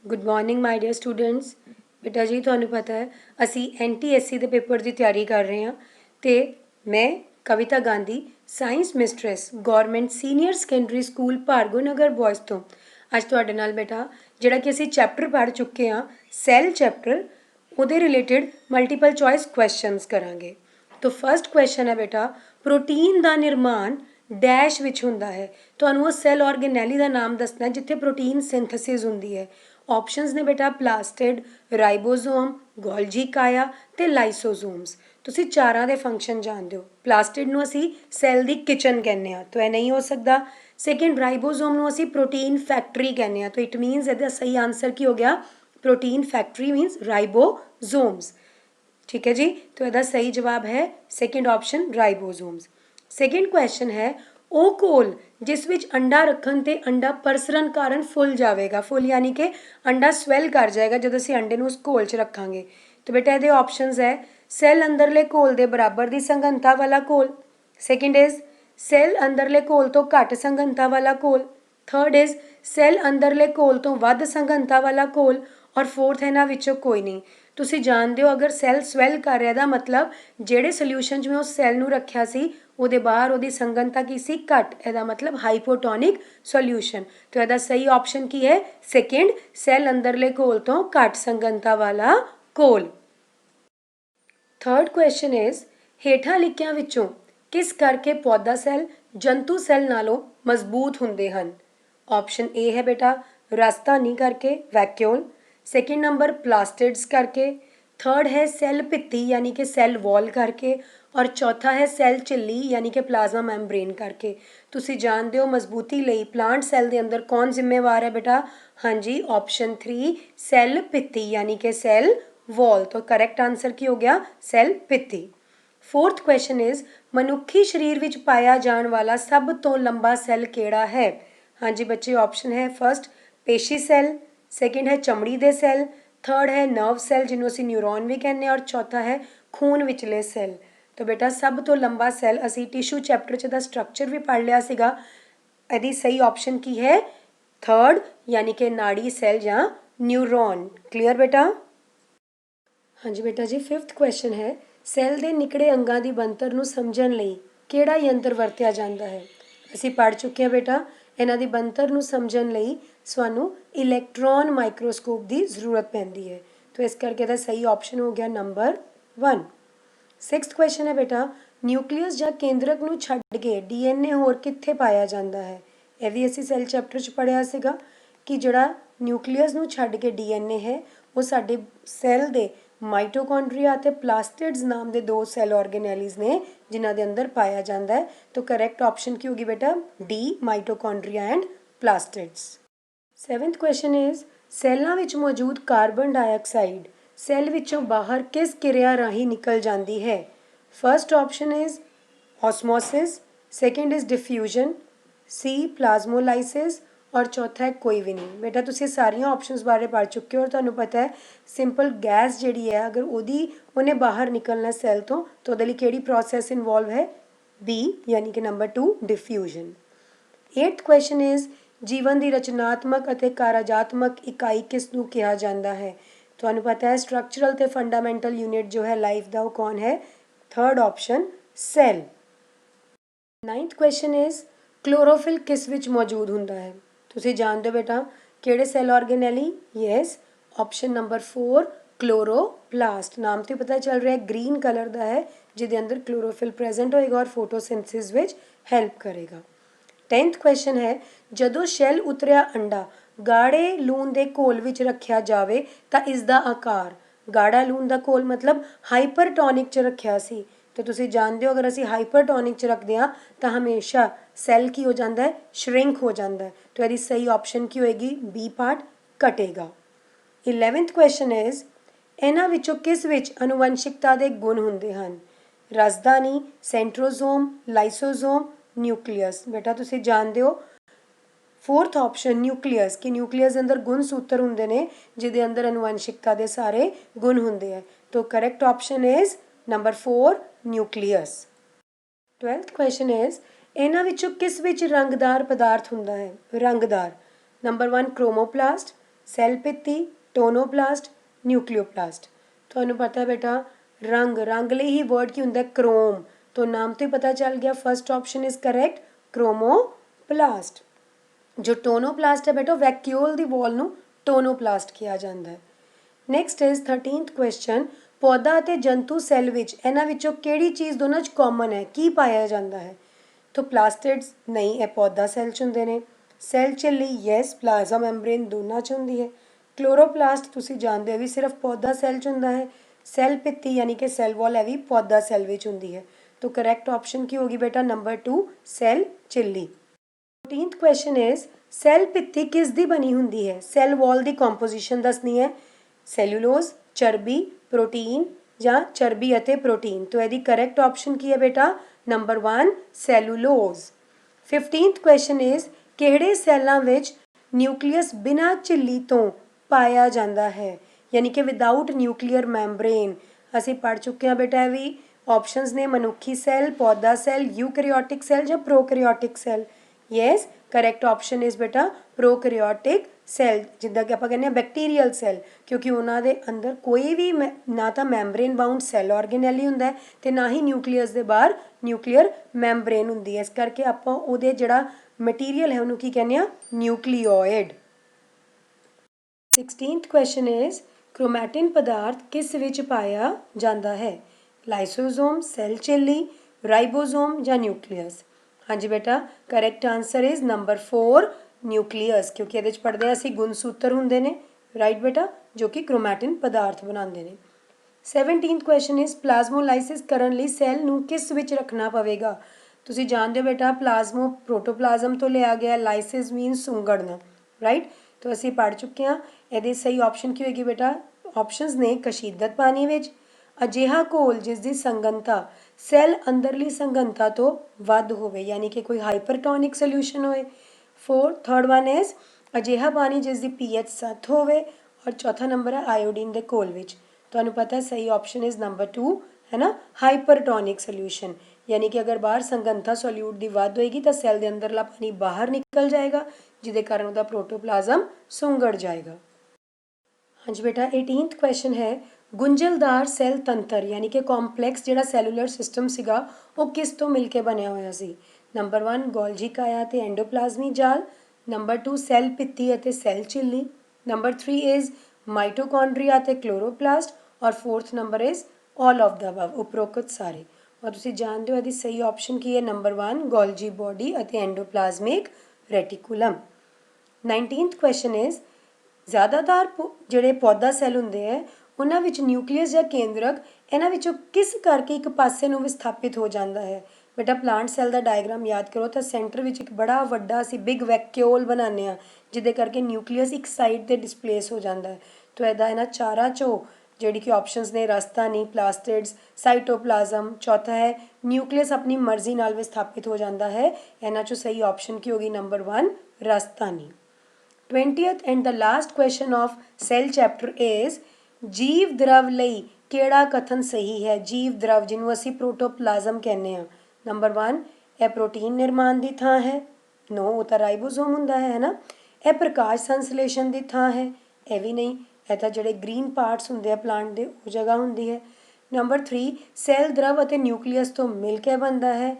Good morning my dear students. ਬੇਟਾ ਜੀ ਤੁਹਾਨੂੰ ਪਤਾ ਹੈ ਅਸੀਂ NTSC ਦੇ ਪੇਪਰ ਦੀ ਤਿਆਰੀ ਕਰ ਰਹੇ ਹਾਂ ਤੇ ਮੈਂ Kavita Gandhi science mistress government senior secondary school Bhargo Nagar boys ਤੋਂ ਅੱਜ ਤੁਹਾਡੇ ਨਾਲ ਬੇਟਾ ਜਿਹੜਾ ਕਿ ਅਸੀਂ ਚੈਪਟਰ ਪੜ੍ਹ ਚੁੱਕੇ ਹਾਂ ਸੈੱਲ ਚੈਪਟਰ ਉਹਦੇ ਰਿਲੇਟਡ ਮਲਟੀਪਲ ਚੋਇਸ ਕੁਐਸਚਨਸ ਕਰਾਂਗੇ। तो फर्स्ट क्वेश्चन है बेटा प्रोटीन का निर्माण डैश विच हुंदा है। ਤੁਹਾਨੂੰ ਉਹ ਸੈੱਲ ਆਰਗੇਨੈਲੀ ਦਾ ਨਾਮ ਦੱਸਣਾ ਜਿੱਥੇ ਪ੍ਰੋਟੀਨ ਸਿੰਥੇਸਿਸ ਹੁੰਦੀ ਹੈ। ਆਪਸ਼ਨਸ ਨੇ ਬੇਟਾ ਪਲਾਸਟਿਡ, ਰਾਈਬੋਸੋਮ, ਗੋਲਜੀ ਕਾਇਆ ਤੇ ਲਾਈਸੋਸੋਮਸ। ਤੁਸੀਂ ਚਾਰਾਂ ਦੇ ਫੰਕਸ਼ਨ ਜਾਣਦੇ ਹੋ। ਪਲਾਸਟਿਡ ਨੂੰ ਅਸੀਂ ਸੈੱਲ ਦੀ ਕਿਚਨ ਕਹਿੰਦੇ ਆ, ਤਾਂ ਇਹ ਨਹੀਂ ਹੋ ਸਕਦਾ। ਸੈਕਿੰਡ ਰਾਈਬੋਸੋਮ ਨੂੰ ਅਸੀਂ ਪ੍ਰੋਟੀਨ ਫੈਕਟਰੀ ਕਹਿੰਦੇ ਆ, ਤਾਂ ਇਟ ਮੀਨਸ ਇਹਦਾ ਸਹੀ ਆਨਸਰ ਕੀ ਹੋ ਗਿਆ? Protein factory means ribosomes. ठीक है जी, तो यदा सही जवाब है second option ribosomes. Second question है ਉਹ ਘੋਲ ਜਿਸ ਵਿੱਚ ਅੰਡਾ ਰੱਖਣ ਤੇ ਅੰਡਾ ਪਰਸਰਨ ਕਾਰਨ ਫੁੱਲ ਜਾਵੇਗਾ। ਫੁੱਲ ਯਾਨੀ ਕਿ ਅੰਡਾ ਸਵੈਲ ਕਰ ਜਾਏਗਾ ਜਦੋਂ ਅਸੀਂ ਅੰਡੇ ਨੂੰ ਉਸ ਘੋਲ 'ਚ ਰੱਖਾਂਗੇ। ਤਾਂ ਬੇਟਾ ਇਹਦੇ ਆਪਸ਼ਨਸ ਹੈ ਸੈੱਲ ਅੰਦਰਲੇ ਘੋਲ ਦੇ ਬਰਾਬਰ ਦੀ ਸੰਘਣਤਾ ਵਾਲਾ ਘੋਲ, ਸੈਕਿੰਡ ਇਜ਼ ਸੈੱਲ ਅੰਦਰਲੇ ਘੋਲ ਤੋਂ ਘੱਟ ਸੰਘਣਤਾ ਵਾਲਾ ਘੋਲ, ਥਰਡ ਇਜ਼ ਸੈੱਲ ਅੰਦਰਲੇ ਘੋਲ ਤੋਂ ਵੱਧ ਸੰਘਣਤਾ ਵਾਲਾ ਘੋਲ, ਔਰ ਫੋਰਥ ਇਹਨਾਂ ਵਿੱਚੋਂ ਕੋਈ ਨਹੀਂ। ਤੁਸੀਂ ਜਾਣਦੇ ਹੋ ਅਗਰ ਸੈੱਲ ਸਵੈਲ ਕਰ ਰਿਹਾ ਦਾ ਮਤਲਬ ਜਿਹੜੇ ਸੋਲਿਊਸ਼ਨ 'ਚ ਮੈਂ ਉਸ ਸੈੱਲ ਨੂੰ ਰੱਖਿਆ ਸੀ ਉਹਦੇ ਬਾਹਰ ਉਹਦੀ ਸੰਘਣਤਾ ਕੀ ਸੀ? ਘੱਟ। ਇਹਦਾ ਮਤਲਬ ਹਾਈਪੋਟੋਨਿਕ ਸੋਲਿਊਸ਼ਨ। ਤਾਂ ਇਹਦਾ ਸਹੀ ਆਪਸ਼ਨ ਕੀ ਹੈ? ਸੈਕਿੰਡ, ਸੈੱਲ ਅੰਦਰਲੇ ਘੋਲ ਤੋਂ ਘੱਟ ਸੰਘਣਤਾ ਵਾਲਾ ਘੋਲ। ਥਰਡ ਕੁਐਸਚਨ ਇਜ਼ ਹੇਠਾਂ ਲਿਖਿਆਂ ਵਿੱਚੋਂ ਕਿਸ ਕਰਕੇ ਪੌਦਾ ਸੈੱਲ ਜੰਤੂ ਸੈੱਲ ਨਾਲੋਂ ਮਜ਼ਬੂਤ ਹੁੰਦੇ ਹਨ? ਆਪਸ਼ਨ ਏ ਹੈ ਬੇਟਾ ਰਾਜਧਾਨੀ ਕਰਕੇ, ਵੈਕਿਊਲ। सेकेंड नंबर प्लास्टिड्स करके, थर्ड है सेल भित्ती यानी कि सेल वॉल करके, और चौथा है सेल झिल्ली यानी कि प्लाज्मा मैम्ब्रेन करके। तुसी जानते हो मजबूती लई प्लांट सैल के अंदर कौन जिम्मेवार है बेटा? हाँ जी, ऑप्शन 3 सेल भित्ती यानी कि सेल वॉल। तो करेक्ट आंसर की हो गया? सेल भित्ती। फोर्थ क्वेश्चन इज मनुखी शरीर विच पाया जाने वाला सब तो लंबा सैल केड़ा है? हाँ जी बच्चे, ऑप्शन है फर्स्ट पेशी सैल, सेकेंड है चमड़ी दे सैल, थर्ड है नर्व सैल जिन्हों असी न्यूरोन भी कहने, और चौथा है खून विचले सैल। तो बेटा सब तो लंबा सैल असी टिशू चैप्टर च दा स्ट्रक्चर भी पढ़ लिया सीगा। यदि सही ऑप्शन की है थर्ड यानी कि नाड़ी सैल या न्यूरोन। क्लियर बेटा? हाँ जी बेटा जी, फिफ्थ क्वेश्चन है सैल के निकड़े अंगां की बनतर नूं समझण लई किहड़ा यंत्र वरतिया जांदा है? असी पढ़ चुके हैं बेटा ਇਹਨਾਂ ਦੀ ਬਣਤਰ ਨੂੰ ਸਮਝਣ ਲਈ ਸਾਨੂੰ ਇਲੈਕਟ੍ਰੋਨ ਮਾਈਕਰੋਸਕੋਪ ਦੀ ਜ਼ਰੂਰਤ ਪੈਂਦੀ ਹੈ। तो इस करके ਦਾ ਸਹੀ ਆਪਸ਼ਨ ਹੋ ਗਿਆ ਨੰਬਰ 1। ਸਿਕਸਥ ਕੁਐਸਚਨ ਹੈ ਬੇਟਾ ਨਿਊਕਲੀਅਸ ਜਾਂ ਕੇਂਦਰਕ ਨੂੰ ਛੱਡ ਕੇ DNA ਹੋਰ ਕਿੱਥੇ ਪਾਇਆ ਜਾਂਦਾ ਹੈ? ਇਹ ਵੀ ਅਸੀਂ ਸੈੱਲ ਚੈਪਟਰ 'ਚ ਪੜ੍ਹਿਆ ਸੀਗਾ ਕਿ ਜਿਹੜਾ ਨਿਊਕਲੀਅਸ ਨੂੰ ਛੱਡ ਕੇ DNA ਹੈ ਉਹ ਸਾਡੇ ਸੈੱਲ ਦੇ ਮਾਈਟੋਕੌਂਡਰੀਆ ਅਤੇ ਪਲਾਸਟਿਡਸ ਨਾਮ ਦੇ ਦੋ ਸੈੱਲ ਆਰਗੇਨੈਲੀਜ਼ ਨੇ ਜਿਨ੍ਹਾਂ ਦੇ ਅੰਦਰ ਪਾਇਆ ਜਾਂਦਾ ਹੈ। ਤਾਂ ਕਰੈਕਟ ਆਪਸ਼ਨ ਕੀ ਹੋਗੀ ਬੇਟਾ? D, mitochondria and plastids. Seventh question is ਸੈੱਲਾਂ ਵਿੱਚ ਮੌਜੂਦ ਕਾਰਬਨ ਡਾਈਆਕਸਾਈਡ ਸੈੱਲ ਵਿੱਚੋਂ ਬਾਹਰ ਕਿਸ ਕਿਰਿਆ ਰਾਹੀਂ ਨਿਕਲ ਜਾਂਦੀ ਹੈ? First option is osmosis, second is diffusion, C plasmolysis, और चौथा है कोई भी नहीं। बेटा तुसी सारिया ऑप्शनस बारे पढ़ चुके हो और तुहानू पता है सिंपल गैस जिहड़ी है अगर उन्हें बाहर निकलना सैल तो ਉਹਦੇ ਲਈ ਕਿਹੜੀ प्रोसैस इन्वॉल्व है? बी यानी कि number 2 diffusion. 8th question is जीवन की रचनात्मक ਅਤੇ ਕਾਰਜਾਤਮਕ ਇਕਾਈ ਕਿਸ ਨੂੰ ਕਿਹਾ ਜਾਂਦਾ ਹੈ? ਤੁਹਾਨੂੰ ਪਤਾ ਹੈ ਸਟਰਕਚਰਲ ਤੇ ਫੰਡਾਮੈਂਟਲ ਯੂਨਿਟ ਜੋ ਹੈ ਲਾਈਫ ਦਾ ਉਹ ਕੌਣ ਹੈ? Third option cell. 9th question is chlorophyll किस विच मौजूद हुंदा है? तुसी जानते हो बेटा किहड़े cell organelle? Yes, option number 4 chloroplast. नाम तो पता चल रहा है ग्रीन कलर का है जिहदे अंदर क्लोरोफिल प्रेजेंट होएगा और फोटोसिंथेसिस विच हेल्प करेगा। 10th क्वेश्चन है जदों शैल उतरिया अंडा गाढ़े लून के घोल विच रखिया जाए तो इसका आकार गाढ़ा लून का घोल मतलब हाइपरटोनिक च रखिया सी। तो तुसी जानते हो अगर असी हाइपरटोनिक च रखते हैं तो हमेशा सैल की हो जाता है? श्रिंक हो जाता है। तो यदि सही ऑप्शन की होएगी? बी पार्ट कटेगा। 11th क्वेश्चन इज़ इन्हां विचों किस विच अनुवंशिकता के गुण हुंदे हन? राजधानी, सेंट्रोजोम, लाइसोजोम, न्यूक्लियस। बेटा तुसी जानते हो फोर्थ ऑप्शन न्यूक्लियस कि न्यूक्लियस अंदर गुण सूत्र होंगे ने जिहदे अंदर अनुवंशिकता के सारे गुण होंगे हैं। तो correct option is number 4 nucleus. 12th question is इन्हां विचों किस विच रंगदार पदार्थ हुंदा है? रंगदार नंबर 1 क्रोमोप्लास्ट, ਸੈਲ ਪਿੱਤੀ, ਟੋਨੋਪਲਾਸਟ, ਨਿਊਕਲੀਓਪਲਾਸਟ। ਤੁਹਾਨੂੰ ਪਤਾ ਬੇਟਾ ਰੰਗ ਲਈ ਹੀ ਵਰਡ ਕੀ ਹੁੰਦਾ क्रोम, तो नाम तो ही पता चल गया, first option is correct chromoplast. जो टोनोप्लास्ट है बेटा वैक्यूल दी वॉल ਨੂੰ ਟੋਨੋਪਲਾਸਟ ਕਿਹਾ ਜਾਂਦਾ ਹੈ। ਨੈਕਸਟ ਇਜ਼ 13th ਕੁਐਸਚਨ, ਪੌਦਾ ਅਤੇ ਜੰਤੂ ਸੈੱਲ ਵਿੱਚ ਇਹਨਾਂ ਵਿੱਚੋਂ ਕਿਹੜੀ ਚੀਜ਼ ਦੋਨਾਂ 'ਚ ਕਾਮਨ ਹੈ, ਕੀ ਪਾਇਆ ਜਾਂਦਾ ਹੈ? ਤਾਂ ਪਲਾਸਟਿਡਸ ਨਹੀਂ, ਇਹ ਪੌਦਾ ਸੈੱਲ 'ਚ ਹੁੰਦੇ ਨੇ। ਸੈੱਲ ਝਿੱਲੀ ਯੈਸ, ਪਲਾਜ਼ਮਾ ਮੈਂਬਰੇਨ ਦੋਨਾਂ 'ਚ ਹੁੰਦੀ ਹੈ। ਕਲੋਰੋਪਲਾਸਟ ਤੁਸੀਂ ਜਾਣਦੇ ਹੋ ਵੀ ਸਿਰਫ ਪੌਦਾ ਸੈੱਲ 'ਚ ਹੁੰਦਾ ਹੈ। ਸੈੱਲ ਪਿੱਤੀ ਯਾਨੀ ਕਿ ਸੈੱਲ ਵਾਲ ਇਹ ਵੀ ਪੌਦਾ ਸੈੱਲ ਵਿੱਚ ਹੁੰਦੀ ਹੈ। तो करेक्ट ऑप्शन की होगी बेटा नंबर 2 सैल चिल्ली। 14th क्वेश्चन इज सैल पित्ती किस दी बनी हुंदी है? सैल वॉल दी कंपोजिशन दसनी है, सैल्यूलोज, चर्बी, प्रोटीन या चर्बी अते प्रोटीन। तो यदि करेक्ट ऑप्शन की है बेटा number 1 cellulose. 15th question is किहड़े सैलां विच न्यूक्लियस बिना झिल्ली तो पाया जाता है, यानी कि विदाउट न्यूक्लियर मैंब्रेन। असीं पढ़ चुके हैं बेटा भी ऑप्शंस ने मनुखी सैल, पौधा सैल, यूकैरियोटिक सैल या prokaryotic cell. Yes correct option is बेटा प्रोकैरियोटिक सैल, जिद्दां कि आपां कहने बैक्टीरियल सैल, क्योंकि उन्होंने अंदर कोई भी ना तो मैंब्रेन बाउंड सैल ऑर्गेनैली हुंदा है ते ना ही न्यूक्लियस के बाहर न्यूक्लियर मैंब्रेन हुंदी है। इस करके आपां उहदे जिहड़ा मटीरियल है उहनूं की कहने आ nucleoid. 16th question is chromatin पदार्थ किस विच पाया जाता है? लाइसोसोम, सैल चिल्ली, राइबोसोम या न्यूक्लियस? हाँ जी बेटा correct answer is number 4 nucleus, क्योंकि ये पढ़ते हैं असीं गुणसूत्र होंदे ने, राइट बेटा, जो कि क्रोमैटिन पदार्थ बनाते हैं। 17th क्वेश्चन इज प्लाज्मोलाइसिस करन लई सैल नूं किस विच रखना पवेगा? तुसीं जानते हो बेटा प्लाज्मो प्रोटोप्लाज्म तो लिया गया, लाइसिस मीन सुंगड़ना, राइट। तो असीं पढ़ चुके हैं, ये सही ऑप्शन की होगी बेटा ऑप्शंस ने कशीदत पानी विच, अजिहा घोल जिसकी संघनता सैल अंदरली संघनता तो वध होवे यानी कि कोई हाइपरटोनिक सोल्यूशन होए। थर्ड वन इज अजिहा पानी जिसकी pH 7 होवे, और चौथा नंबर है आयोडीन के घोल विच। तुहानू पता है सही ऑप्शन इज नंबर 2 है ना, हाइपरटोनिक सोल्यूशन, यानी कि अगर बाहर संघनता सोल्यूट की वध होएगी तो सैल के अंदरला पानी बाहर निकल जाएगा, जिसके कारण उसका प्रोटोप्लाज्म सुंगड़ जाएगा। हाँ जी बेटा 18th क्वेश्चन है गुंझलदार सैल तंत्र यानी कि कॉम्पलैक्स जिहड़ा सैलूलर सिस्टम सीगा वो किस तो मिल के बनया होया सी? नंबर 1 गोल्जी काया ते एंडोप्लाज्मी जाल, नंबर 2 सैल पित्ती अते सैल चिल्ली, नंबर 3 इज माइटोकॉन्ड्रिया ते क्लोरोप्लास्ट, और 4th number is all of the above, उपरोक्त सारे। और तुसीं जानते हो यदि सही ऑप्शन की है नंबर 1 गोल्जी बॉडी अते endoplasmic reticulum. 19th question is ज़्यादातर ਜਿਹੜੇ ਪੌਦਾ ਸੈੱਲ ਹੁੰਦੇ ਹੈ ਉਹਨਾਂ ਵਿੱਚ ਨਿਊਕਲੀਅਸ ਜਾਂ ਕੇਂਦਰਕ ਇਹਨਾਂ ਵਿੱਚੋਂ ਕਿਸ ਕਰਕੇ ਇੱਕ ਪਾਸੇ ਨੂੰ ਵਿਸਥਾਪਿਤ ਹੋ ਜਾਂਦਾ ਹੈ? ਬੇਟਾ ਪਲਾਂਟ ਸੈੱਲ ਦਾ ਡਾਇਗਰਾਮ ਯਾਦ ਕਰੋ ਤਾਂ ਸੈਂਟਰ ਵਿੱਚ ਇੱਕ ਬੜਾ ਵੱਡਾ ਅਸੀਂ ਬਿਗ ਵੈਕਿਊਲ ਬਣਾਉਂਦੇ ਹਾਂ, ਜਿਹਦੇ ਕਰਕੇ ਨਿਊਕਲੀਅਸ ਇੱਕ ਸਾਈਡ 'ਤੇ ਡਿਸਪਲੇਸ ਹੋ ਜਾਂਦਾ ਹੈ। ਤਾਂ ਇਹਦਾ ਇਹਨਾਂ ਚਾਰਾਂ 'ਚੋਂ ਜਿਹੜੀ ਕਿ ਆਪਸ਼ਨਸ ਨੇ ਰਸਤਾਨੀ, ਪਲਾਸਟਿਡਸ, ਸਾਈਟੋਪਲਾਜ਼ਮ, ਚੌਥਾ ਹੈ ਨਿਊਕਲੀਅਸ ਆਪਣੀ ਮਰਜ਼ੀ ਨਾਲ ਵਿਸਥਾਪਿਤ ਹੋ ਜਾਂਦਾ ਹੈ। ਇਹਨਾਂ 'ਚੋਂ ਸਹੀ ਆਪਸ਼ਨ ਕੀ ਹੋਗੀ number 1 ਰਸਤਾਨੀ। 20th and the last question of cell chapter is जीव द्रव ਲਈ ਕਿਹੜਾ ਕਥਨ ਸਹੀ ਹੈ? ਜੀਵ द्रव ਜਿਹਨੂੰ ਅਸੀਂ ਪ੍ਰੋਟੋਪਲਾਜ਼ਮ ਕਹਿੰਦੇ ਆ। ਨੰਬਰ 1 ਇਹ ਪ੍ਰੋਟੀਨ ਨਿਰਮਾਣ ਦੀ ਥਾਂ ਹੈ, ਨੋ ਉਹ ਤਾਂ ਰਾਈਬੋਸੋਮ ਹੁੰਦਾ ਹੈ ਨਾ। ਇਹ ਪ੍ਰਕਾਸ਼ ਸੰਸਲੇਸ਼ਨ ਦੀ ਥਾਂ ਹੈ, ਇਹ ਵੀ ਨਹੀਂ, ਇਹ ਤਾਂ ਜਿਹੜੇ ਗ੍ਰੀਨ ਪਾਰਟਸ ਹੁੰਦੇ ਆ ਪਲਾਂਟ ਦੇ ਉਹ ਜਗ੍ਹਾ ਹੁੰਦੀ ਹੈ। ਨੰਬਰ 3 ਸੈਲ द्रव ਅਤੇ ਨਿਊਕਲੀਅਸ ਤੋਂ ਮਿਲ ਕੇ ਬਣਦਾ ਹੈ,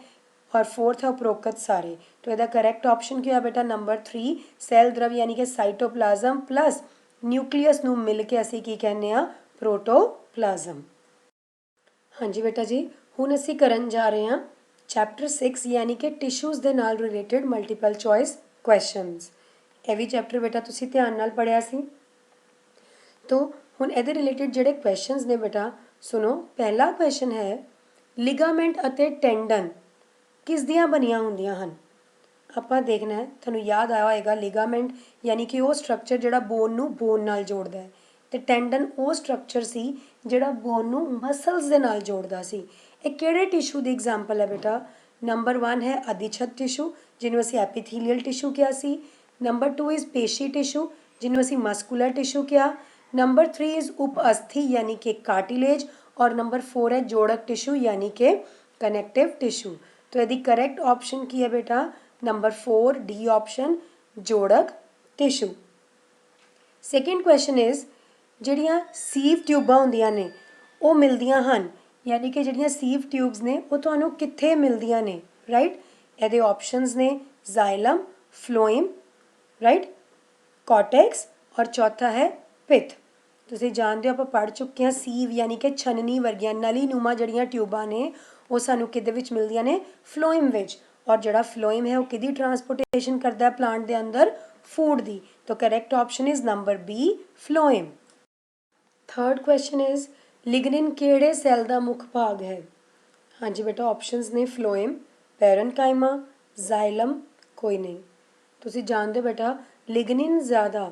और 4th है उपरोक्त सारे। तो यदा करेक्ट ऑप्शन क्या है बेटा नंबर 3 सैल द्रव यानी कि साइटोप्लाज्म प्लस न्यूक्लियस नूं मिल के असीं की कहने आ प्रोटोप्लाज्म। हाँ जी बेटा जी हुण असीं करन जा रहे हैं चैप्टर 6 यानी कि टिश्यूज़ दे नाल रिलेटेड मल्टीपल चॉइस क्वेश्चनस। ये भी चैप्टर बेटा तुसीं ध्यान नाल पढ़िया सी। तो हुण इहदे रिलेटेड जिहड़े क्वेश्चनस ने बेटा सुनो। पहला क्वेश्चन है लिगामेंट अते टेंडन किस दियाँ बनिया ਹੁੰਦੀਆਂ ਹਨ? ਆਪਾਂ ਦੇਖਣਾ ਹੈ ਤੁਹਾਨੂੰ ਯਾਦ ਆਇਆ ਹੋਏਗਾ ਲਿਗਾਮੈਂਟ ਯਾਨੀ ਕਿ ਉਹ ਸਟਰਕਚਰ ਜਿਹੜਾ ਬੋਨ ਨੂੰ ਬੋਨ ਨਾਲ ਜੋੜਦਾ ਹੈ, ਤੇ ਟੈਂਡਨ ਉਹ ਸਟਰਕਚਰ ਸੀ ਜਿਹੜਾ ਬੋਨ ਨੂੰ ਮਸਲਸ ਦੇ ਨਾਲ ਜੋੜਦਾ ਸੀ। ਇਹ ਕਿਹੜੇ ਟਿਸ਼ੂ ਦੀ ਐਗਜ਼ਾਮਪਲ ਹੈ ਬੇਟਾ? ਨੰਬਰ 1 ਹੈ ਅਧਿਛਦ ਟਿਸ਼ੂ ਜਿਹਨੂੰ ਅਸੀਂ ਐਪੀਥੀਲੀਅਲ ਟਿਸ਼ੂ ਕਿਹਾ ਸੀ। ਨੰਬਰ 2 ਇਜ਼ ਪੇਸ਼ੀ ਟਿਸ਼ੂ ਜਿਹਨੂੰ ਅਸੀਂ ਮਸਕੂਲਰ ਟਿਸ਼ੂ ਕਿਹਾ। ਨੰਬਰ 3 ਇਜ਼ ਉਪਅਸਥੀ यानी कि कार्टिलेज, और नंबर 4 है जोड़क टिश्यू यानी कि कनेक्टिव टिश्यू। तो यदि करेक्ट ऑप्शन की है बेटा नंबर 4 डी ऑप्शन जोड़क टिश्यू। ਸੈਕਿੰਡ ਕੁਐਸਚਨ ਇਜ਼ ਜਿਹੜੀਆਂ ਸੀਵ ਟਿਊਬਾਂ ਹੁੰਦੀਆਂ ਨੇ ਉਹ ਮਿਲਦੀਆਂ ਹਨ, ਯਾਨੀ ਕਿ ਜਿਹੜੀਆਂ ਸੀਵ ਟਿਊਬਸ ਨੇ ਉਹ ਤੁਹਾਨੂੰ ਕਿੱਥੇ ਮਿਲਦੀਆਂ ਨੇ, ਰਾਈਟ। ਇਹਦੇ ਆਪਸ਼ਨਸ ਨੇ ਜ਼ਾइलम, ਫਲੋਇਮ, ਰਾਈਟ, ਕੋਰਟੈਕਸ ਔਰ ਚੌਥਾ ਹੈ ਪਿਥ। ਤੁਸੀਂ ਜਾਣਦੇ ਹੋ ਆਪਾਂ ਪੜ੍ਹ ਚੁੱਕੇ ਹਾਂ ਸੀਵ ਯਾਨੀ ਕਿ ਛਨਨੀ ਵਰਗੀਆਂ ਨਲੀ ਨੂਮਾ ਜਿਹੜੀਆਂ ਟਿਊਬਾਂ ਨੇ ਉਹ ਸਾਨੂੰ ਕਿਹਦੇ ਵਿੱਚ ਮਿਲਦੀਆਂ ਨੇ, ਫਲੋਇਮ ਵਿੱਚ। ਔਰ ਜਿਹੜਾ ਫਲੋਇਮ ਹੈ ਉਹ ਕਿਹਦੀ ਟਰਾਂਸਪੋਰਟੇਸ਼ਨ ਕਰਦਾ ਹੈ ਪਲਾਂਟ ਦੇ ਅੰਦਰ, ਫੂਡ ਦੀ। ਤਾਂ correct option is number B, phloem. Third question is lignin ਕਿਹੜੇ ਸੈੱਲ ਦਾ ਮੁੱਖ ਭਾਗ ਹੈ। ਹਾਂਜੀ ਬੇਟਾ ਆਪਸ਼ਨਸ ਨੇ ਫਲੋਇਮ, ਪੈਰਨਕਾਈਮਾ, ਜ਼ਾइलम, ਕੋਈ ਨਹੀਂ। ਤੁਸੀਂ ਜਾਣਦੇ ਹੋ ਬੇਟਾ ਲਿਗਨਿਨ ਜ਼ਿਆਦਾ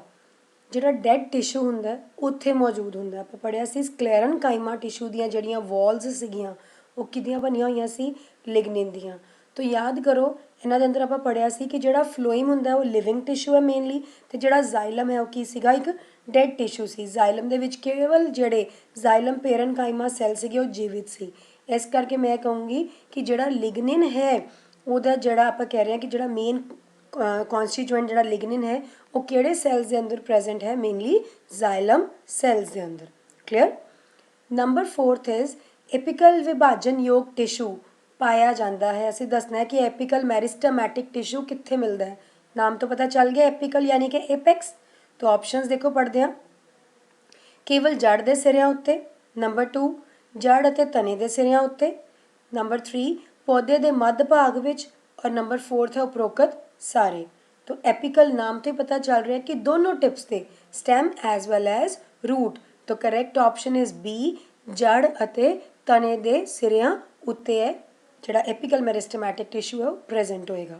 ਜਿਹੜਾ ਡੈਡ ਟਿਸ਼ੂ ਹੁੰਦਾ ਉੱਥੇ ਮੌਜੂਦ ਹੁੰਦਾ। ਆਪਾਂ ਪੜ੍ਹਿਆ ਸੀ ਸਕਲੈਰਨਕਾਈਮਾ ਟਿਸ਼ੂ ਦੀਆਂ ਜਿਹੜੀਆਂ ਵਾਲਸ ਸੀਗੀਆਂ ਉਹ ਕਿਹਦੀਆਂ ਬਣੀਆਂ ਹੋਈਆਂ ਸੀ, ਲਿਗਨਿਨ ਦੀਆਂ। ਤਾਂ ਯਾਦ ਕਰੋ ਇਹਨਾਂ ਦੇ ਅੰਦਰ ਆਪਾਂ ਪੜ੍ਹਿਆ ਸੀ ਕਿ ਜਿਹੜਾ ਫਲੋਇਮ ਹੁੰਦਾ ਉਹ ਲਿਵਿੰਗ ਟਿਸ਼ੂ ਹੈ ਮੇਨਲੀ, ਅਤੇ ਜਿਹੜਾ ਜ਼ਾइलम ਹੈ ਉਹ ਕੀ ਸੀਗਾ, ਇੱਕ ਡੈਡ ਟਿਸ਼ੂ ਸੀ। ਜ਼ਾइलम ਦੇ ਵਿੱਚ ਕੇਵਲ ਜਿਹੜੇ ਜ਼ਾइलम ਪੈਰਨਕਾਈਮਾ ਸੈੱਲ ਸੀਗੇ ਉਹ ਜੀਵਿਤ ਸੀ। ਇਸ ਕਰਕੇ ਮੈਂ ਕਹੂੰਗੀ ਕਿ ਜਿਹੜਾ ਲਿਗਨਿਨ ਹੈ ਉਹਦਾ ਜਿਹੜਾ ਆਪਾਂ ਕਹਿ ਰਹੇ ਹਾਂ ਕਿ ਜਿਹੜਾ ਮੇਨ ਕੌਨਸਟੀਟਿਊਐਂਟ ਜਿਹੜਾ ਲਿਗਨਿਨ ਹੈ ਉਹ ਕਿਹੜੇ ਸੈੱਲਸ ਦੇ ਅੰਦਰ ਪ੍ਰੈਜ਼ੈਂਟ ਹੈ, ਮੇਨਲੀ ਜ਼ਾइलम ਸੈੱਲਸ ਦੇ ਅੰਦਰ। Clear. Number 4th is apical ਵਿਭਾਜਨਯੋਗ ਟਿਸ਼ੂ ਪਾਇਆ ਜਾਂਦਾ ਹੈ। ਅਸੀਂ ਦੱਸਣਾ ਹੈ ਕਿ ਐਪੀਕਲ ਮੈਰਿਸਟੈਮੈਟਿਕ ਟਿਸ਼ੂ ਕਿੱਥੇ ਮਿਲਦਾ ਹੈ। ਨਾਮ ਤੋਂ ਪਤਾ ਚੱਲ ਗਿਆ ਐਪੀਕਲ ਯਾਨੀ ਕਿ ਏਪੈਕਸ। ਤਾਂ ਆਪਸ਼ਨਸ ਦੇਖੋ ਪੜ੍ਹਦੇ ਹਾਂ, ਕੇਵਲ ਜੜ ਦੇ ਸਿਰਿਆਂ ਉੱਤੇ, ਨੰਬਰ 2 ਜੜ ਅਤੇ ਤਣੇ ਦੇ ਸਿਰਿਆਂ ਉੱਤੇ, ਨੰਬਰ 3 ਪੌਦੇ ਦੇ ਮੱਧ ਭਾਗ ਵਿੱਚ, ਔਰ ਨੰਬਰ 4th ਹੈ ਉਪਰੋਕਤ ਸਾਰੇ। तो एपिकल नाम तो ही पता चल रहा है कि दोनों टिप्स थे, stem as well as root. तो करेक्ट ऑप्शन इज बी, जड़ अते तने दे सिरियां उत्ते है जिहड़ा एपिकल मेरिस्टेमैटिक टिश्यू है वो प्रेजेंट होएगा।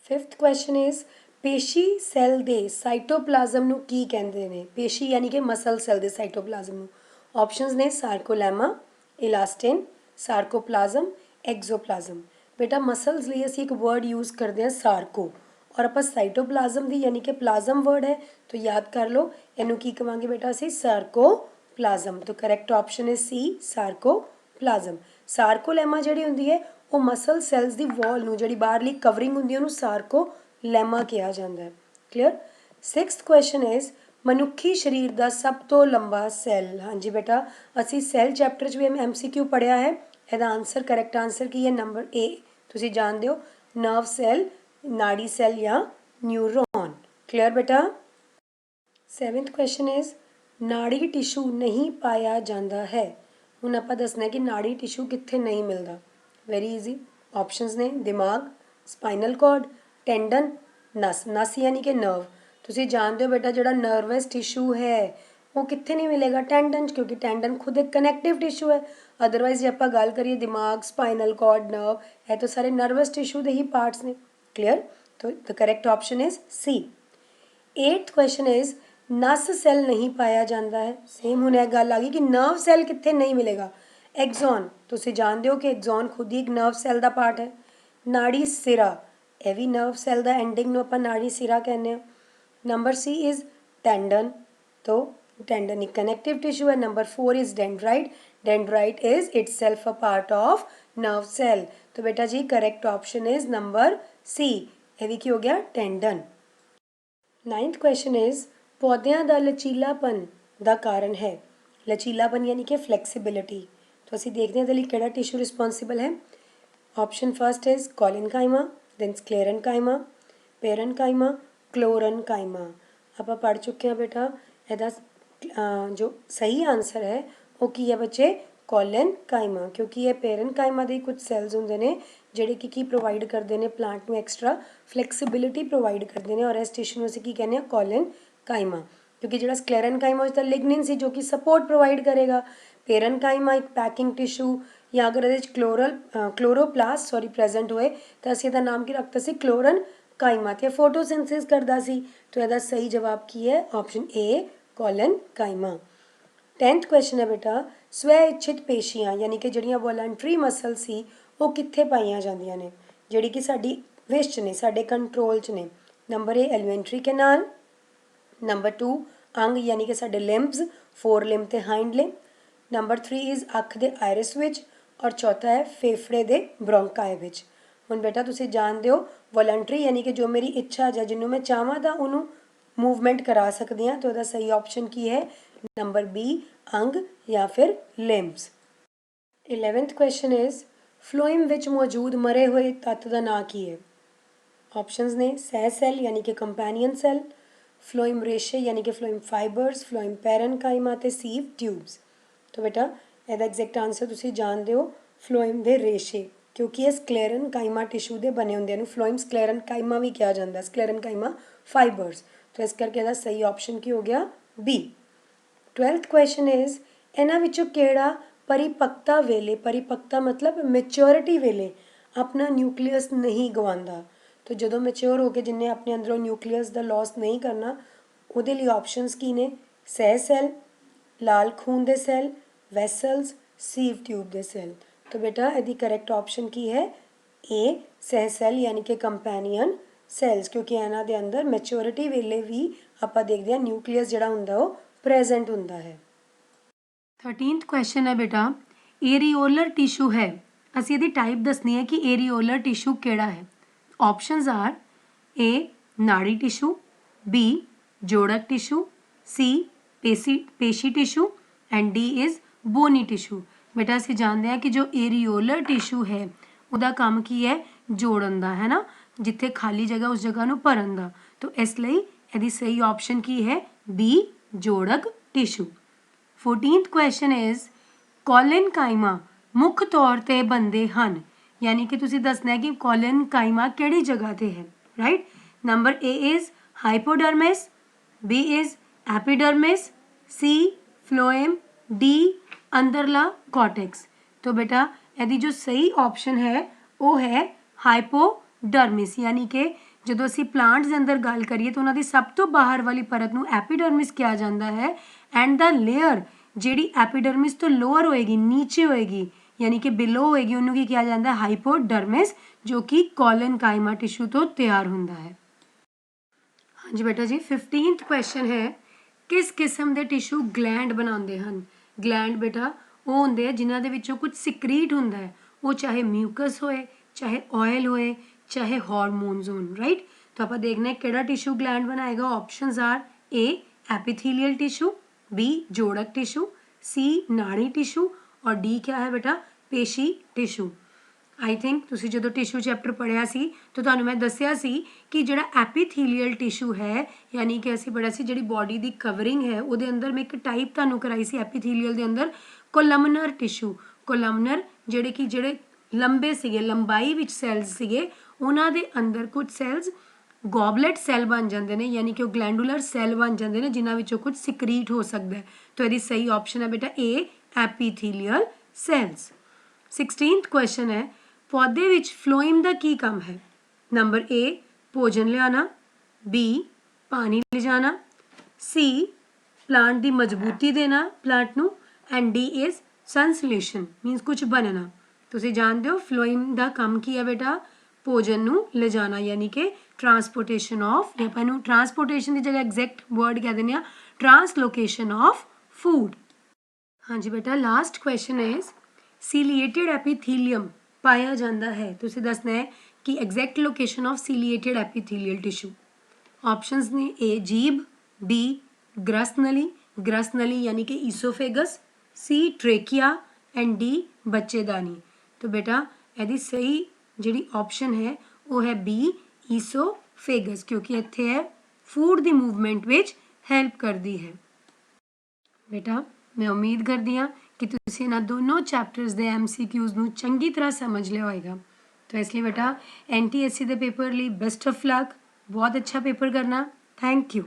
5th क्वेश्चन इज पेशी सैल दे साइटोप्लाज्म नूं की कहंदे ने। पेशी यानी कि मसल सैल दे साइटोप्लाज्म नूं। ऑप्शनस ने सार्कोलैमा, इलास्टिन, सार्कोप्लाज्म, एक्सोप्लाज्म। बेटा मसल्स लिए असीं एक वर्ड यूज़ करते हैं सार्को, और आप साइटोप्लाज्म दी यानी कि प्लाज्म वर्ड है तो याद कर लो इनू की कहांगे बेटा असी, सार्कोप्लाज्म। तो correct option is C, sarcoplasm. Sarcolemma जिहड़ी हुंदी है वो मसल सैल्स दी वॉल नूं जिहड़ी बाहरली कवरिंग हुंदी है उहनूं सार्कोलैमा कहा जाता है। क्लीयर। 6th क्वेश्चन इज मनुखी शरीर का सब तो लंबा सैल। हाँ जी बेटा असी सैल चैप्टर च भी MCQ पढ़िया है। ਇਹਦਾ आंसर करैक्ट आंसर की है नंबर ए। तुसीं जानते हो नर्व सैल, नाड़ी सैल या न्यूरॉन। क्लियर बेटा। 7th क्वेश्चन इज नाड़ी टिशू नहीं पाया जाता है। हुण आपां दसना है कि नाड़ी टिशू कित्थे नहीं मिलता। Very easy. ऑप्शंस ने दिमाग, स्पाइनल कॉर्ड, टेंडन, नस। नस यानी कि नर्व। तुसीं जानते हो बेटा जिहड़ा नर्वस टिशू है वो कित्थे नहीं मिलेगा, टेंडन, क्योंकि टेंडन खुद एक कनैक्टिव टिशू है। अदरवाइज जे आपां गल करिए दिमाग, स्पाइनल कॉर्ड, नर्व, है तो सारे नर्वस टिशू के ही पार्ट्स ने। क्लियर। तो the correct option is C. 8th question is नस सैल नहीं पाया जाता है। सेम हुण एक गल आ गई कि नर्व सैल कित्थे नहीं मिलेगा। एक्सॉन, तुसीं जानते हो कि एक्सॉन खुद ही एक नर्व सैल का पार्ट है। नाड़ी सिरा, यह भी नर्व सैल का एंडिंग नूं आपां नाड़ी सिरा कहने। नंबर सी इज टेंडन, तो टेंडन एक कनैक्टिव टिश्यू है। Number 4 is dendrite, dendrite is itself a part of nerve cell. तो बेटा जी correct option is number C, यह भी की हो गया टेंडन। 9th क्वेश्चन इज पौधों का लचीलापन का कारण है। लचीलापन यानी कि फ्लैक्सीबिलिटी। तो असीं देखते हैं इसके लिए टिश्यू रिस्पॉन्सिबल है। Option first is collenchyma, then sclerenchyma, parenchyma, chlorenchyma. आप पढ़ चुके हैं बेटा ਇਹਦਾ जो सही आंसर है वो की है बच्चे, कॉलिनकाइमा, क्योंकि ये पेरनकाइमा ਦੇ कुछ सैल्स होंगे ने ਜਿਹੜੇ की प्रोवाइड करते हैं प्लांट में एक्सट्रा फ्लैक्सीबिलिटी प्रोवाइड करते हैं, और इस टिश्यू में असीं की कहने कॉलिनकाइमा। क्योंकि जो स्क्लेरनकाइमा उसका लिग्निन सी जो कि सपोर्ट प्रोवाइड करेगा। पेरनकाइमा एक पैकिंग टिश्यू या अगर ये क्लोरोप्लास्ट प्रेजेंट होए तो असीं इसदा नाम की रखता सी क्लोरनकाइमा, ते फोटोसिंथेसिस करदा सी। तो इसदा सही जवाब की है ऑप्शन ए, कॉलिनकाइमा। 10th क्वेश्चन है बेटा स्वै इच्छित पेशियां यानी कि जिहड़ियां वॉलंटरी मसल सी वो कित्थे पाईयां जांदियां ने, जिहड़ी कि साडी विश च ने, साडे कंट्रोल च ने। Number A alimentary canal, number 2 अंग यानी कि साडे लिम्ब्स, फोर लिम्ब ते हाइंड लिम्ब, नंबर 3 इज अख दे आयरिस विच, और चौथा है फेफड़े दे ब्रोंकाई विच। हुण बेटा तुसीं जानदे हो वॉलंटरी यानी कि जो मेरी इच्छा है जिन्हों मैं चाहवां तां उहनूं मूवमेंट करा सकते हैं। तो ਇਹਦਾ सही ऑप्शन की है नंबर बी अंग या फिर limbs. 11th question is phloem विच मौजूद मरे हुए तत्त का नाम की है। ऑप्शंस ने सह सैल यानी कि कंपैनियन सैल, फ्लोएम रेशे यानी कि फ्लोएम फाइबर्स, फ्लोएम पैरनकाइमा ते सीव ट्यूब्स। तो बेटा ਇਹਦਾ ਐਗਜ਼ੈਕਟ ਆਨਸਰ ਤੁਸੀਂ ਜਾਣਦੇ ਹੋ ਫਲੋਇਮ ਦੇ ਰੇਸ਼ੇ, ਕਿਉਂਕਿ ਇਹ ਸਕਲੇਰਨਕਾਈਮਾ ਟਿਸ਼ੂ ਦੇ ਬਣੇ ਹੁੰਦੇ ਨੇ। ਫਲੋਇਮ ਸਕਲੇਰਨਕਾਈਮਾ ਵੀ ਕਿਹਾ ਜਾਂਦਾ, ਸਕਲੇਰਨਕਾਈਮਾ ਫਾਈਬਰਸ। तो इस करके ਇਹਦਾ सही ऑप्शन की हो गया बी। 12th क्वेश्चन इज ਇਹਨਾਂ ਵਿੱਚੋਂ ਕਿਹੜਾ परिपक्वता वेले, परिपक्वता मतलब मैच्योरिटी वेले अपना न्यूक्लियस नहीं गवांदा। तो ਜਦੋਂ ਮੈਚਿਓਰ ਹੋ ਕੇ ਜਿੰਨੇ ਆਪਣੇ ਅੰਦਰੋਂ ਨਿਊਕਲੀਅਸ ਦਾ ਲਾਸ ਨਹੀਂ ਕਰਨਾ ਉਹਦੇ ਲਈ ਆਪਸ਼ਨਸ ਕੀ ਨੇ, ਸਹਿ ਸੈਲ, ਲਾਲ ਖੂਨ ਦੇ ਸੈਲ, ਵੈਸਲਸ, ਸੀਵ ट्यूब ਦੇ ਸੈਲ। तो बेटा ਇਹਦੀ ਕਰੈਕਟ ਆਪਸ਼ਨ ਕੀ ਹੈ ए ਸਹਿ ਸੈਲ यानी कि कंपैनियन ਸੈਲਸ, ਕਿਉਂਕਿ ਇਹਨਾਂ ਦੇ ਅੰਦਰ ਮੈਚਿਓਰਿਟੀ ਵੇਲੇ ਵੀ ਆਪਾਂ ਦੇਖਦੇ ਹਾਂ ਨਿਊਕਲੀਅਸ ਜਿਹੜਾ ਹੁੰਦਾ ਉਹ ਪ੍ਰੈਜ਼ੈਂਟ ਹੁੰਦਾ ਹੈ। 13th क्वेश्चन है बेटा एरियोलर टिशू है, ਅਸੀਂ ਇਹਦੀ ਟਾਈਪ ਦੱਸਣੀ ਹੈ ਕਿ एरियोलर टिशू ਕਿਹੜਾ ਹੈ। ऑप्शंस आर ए नाड़ी टिशू, बी जोड़क टिशू, सी पेशी tissue and D is bony tissue. बेटा ਅਸੀਂ ਜਾਣਦੇ ਹਾਂ ਕਿ ਜੋ एरियोलर टिशू है ਉਹਦਾ ਕੰਮ ਕੀ ਹੈ, ਜੋੜਨ ਦਾ, ਹੈ ਨਾ, ਜਿੱਥੇ ਖਾਲੀ ਜਗ੍ਹਾ ਉਸ ਜਗ੍ਹਾ ਨੂੰ ਭਰਨ ਦਾ। तो ਇਸ ਲਈ ਇਹਦੀ ਸਹੀ ਆਪਸ਼ਨ ਕੀ ਹੈ, ਬੀ ਜੋੜਕ tissue. 14th question is collenchyma ਮੁੱਖ ਤੌਰ ਤੇ ਬਣਦੇ ਹਨ, यानी कि तुसी दसना है कि कोलिनकाइमा केड़ी जगह ते है, right. Number A is hypodermis, B is epidermis, C phloem, D अंदरला कॉर्टेक्स। तो बेटा यदि जो सही ऑप्शन है वो है हाइपोडर्मिस, यानी कि ਜਦੋਂ ਅਸੀਂ ਪਲਾਂਟਸ ਦੇ ਅੰਦਰ ਗੱਲ ਕਰੀਏ ਤਾਂ ਉਹਨਾਂ ਦੀ ਸਭ ਤੋਂ ਬਾਹਰ ਵਾਲੀ ਪਰਤ ਨੂੰ ਐਪੀਡਰਮਿਸ ਕਿਹਾ ਜਾਂਦਾ ਹੈ ਐਂਡ ਦਾ ਲੇਅਰ ਜਿਹੜੀ ਐਪੀਡਰਮਿਸ ਤੋਂ ਲੋਅਰ ਹੋਏਗੀ, ਨੀਚੇ ਹੋਏਗੀ, यानी कि बिलो होएगी, उन्होंने की किया जाता है हाइपोडर्मिस, जो कि कोलिनकाइमा टिशू तो तैयार होता है। हाँ जी बेटा जी 15th क्वेश्चन है किस किस्म के टिशू ग्लैंड बनाते हैं। ग्लैंड बेटा वो होंगे जिन्हों के विचों कुछ सिक्रीट होंदा है, वो चाहे म्यूकस होए, चाहे ऑयल होए, चाहे हार्मोन्स होन, राइट। तो आप देखना है किहड़ा टिशू ग्लैंड बनाएगा। Options are A epithelial tissue, B जोड़क टिशू, सी नाड़ी टिशू और डी क्या है बेटा पेशी टिशू। आई थिंक तुसी जो टिशू चैप्टर पढ़िया सी तो तुहानू मैं दसिया सी कि जिहड़ा एपीथीलियल टिशू है, यानी कि असीं पढ़िया सी जिहड़ी बॉडी दी कवरिंग है उहदे अंदर मैं एक टाइप तुहानू कराई सी एपीथीलियल दे अंदर कोलमनर टिशू। कोलमनर जिहड़े कि जिहड़े लंबे सीगे, लंबाई विच सैल्स सीगे, उन्हां दे अंदर कुछ सैल्स गॉबलेट सैल बन जाते हैं, यानी कि ग्लैंडुलर सैल बन जाते हैं जिन्हां विचों कुछ सिक्रीट हो सकता है। तो यदि सही ऑप्शन है बेटा ए एपीथीलियल सैल्स। 16th क्वेश्चन है पौधे विच फ्लोएम दा की काम है। नंबर ए भोजन लियाना, बी पानी ले जाना, सी प्लांट दी मजबूती देना प्लांट नू एंड डी इज संसलेशन मीनस कुछ बनना। तुसी जानते हो फ्लोएम दा काम की है बेटा भोजन नू ले जाना, यानी कि ट्रांसपोर्टेशन ऑफ, या अपन ट्रांसपोर्टेशन की जगह एग्जैक्ट वर्ड कह देने ट्रांसलोकेशन ऑफ फूड। हाँ जी बेटा last question is ciliated epithelium पाया जाता है, तो उसे दसना है कि exact location of ciliated epithelial tissue. Options ने ए जीभ, बी ग्रसनली, ग्रसनली यानी कि oesophagus, C trachea and D बच्चेदानी। तो बेटा यदि सही जी ऑप्शन है वो है बी ईसोफेगस, क्योंकि इत्थे है food the movement which help करती है। बेटा मैं उम्मीद करती हाँ कि तुसीं इन्हां दोनों चैप्टर्स के MCQs नूं चंगी तरह समझ लिया होएगा। तो इसलिए बेटा NTSC के पेपर लिए बेस्ट ऑफ लक, बहुत अच्छा पेपर करना। Thank you.